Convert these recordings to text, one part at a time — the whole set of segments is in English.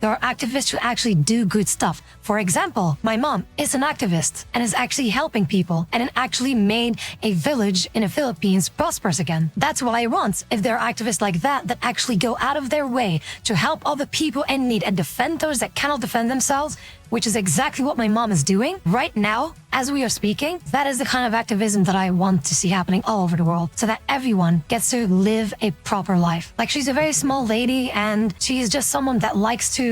There are activists who actually do good stuff. For example, my mom is an activist and is actually helping people, and it actually made a village in the Philippines prosperous again. That's what I want. If there are activists like that that actually go out of their way to help other people in need and defend those that cannot defend themselves, which is exactly what my mom is doing right now as we are speaking. That is the kind of activism that I want to see happening all over the world, so that everyone gets to live a proper life. Like, she's a very small lady, and she is just someone that likes to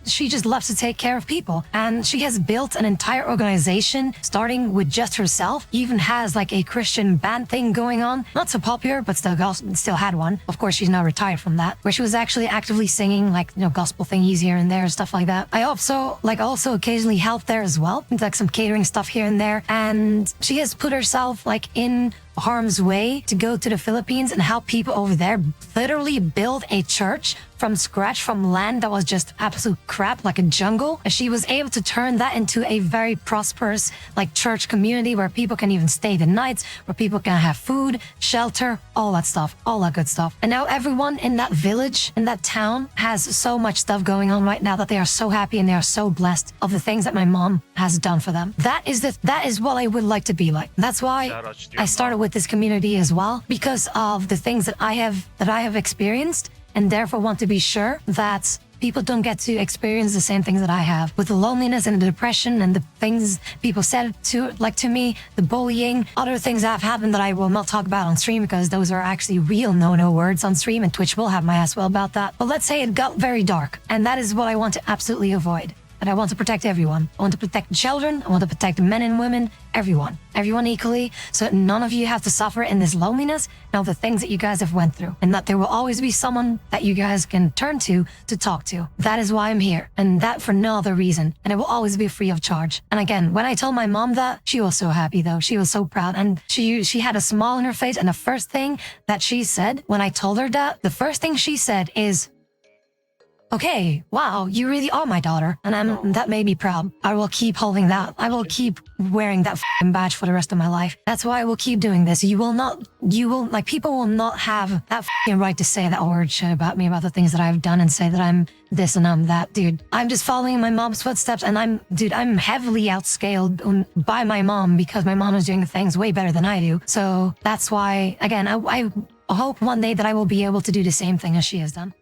she just loves to take care of people. And she has built an entire organization starting with just herself. Even has like a Christian band thing going on. Not so popular, but still had one. Of course, she's now retired from that, where she was actually actively singing like, gospel thingies here and there, stuff like that. I also occasionally help there as well, like some catering stuff here and there. And she has put herself like in harm's way to go to the Philippines and help people over there literally build a church from scratch, from land that was just absolute crap, like a jungle. And she was able to turn that into a very prosperous like church community where people can even stay the nights, where people can have food, shelter, all that stuff, all that good stuff. And now everyone in that village, in that town, has so much stuff going on right now that they are so happy and they are so blessed of the things that my mom has done for them. That is what I would like to be like. That's why I started with this community as well, because of the things that I have experienced, and therefore want to be sure that people don't get to experience the same things that I have, with the loneliness and the depression and the things people said to me, the bullying, other things that have happened that I will not talk about on stream, because those are actually real no words on stream, and Twitch will have my ass well about that. But let's say it got very dark, and that is what I want to absolutely avoid. And I want to protect everyone. I want to protect children. I want to protect men and women, everyone equally, so that none of you have to suffer in this loneliness and all the things that you guys have went through, and that there will always be someone that you guys can turn to talk to. That is why I'm here, and that for no other reason. And it will always be free of charge. And again, when I told my mom that, she was so happy though. She was so proud, and she had a smile on her face. And the first thing that she said when I told her that, the first thing she said is, "Okay, wow, you really are my daughter." And that made me proud. I will keep holding that. I will keep wearing that badge for the rest of my life. That's why I will keep doing this. People will not have that right to say that word shit about me, about the things that I've done, and say that I'm this and I'm that. Dude, I'm just following my mom's footsteps, and I'm heavily outscaled by my mom, because my mom is doing things way better than I do. So that's why, again, I hope one day that I will be able to do the same thing as she has done.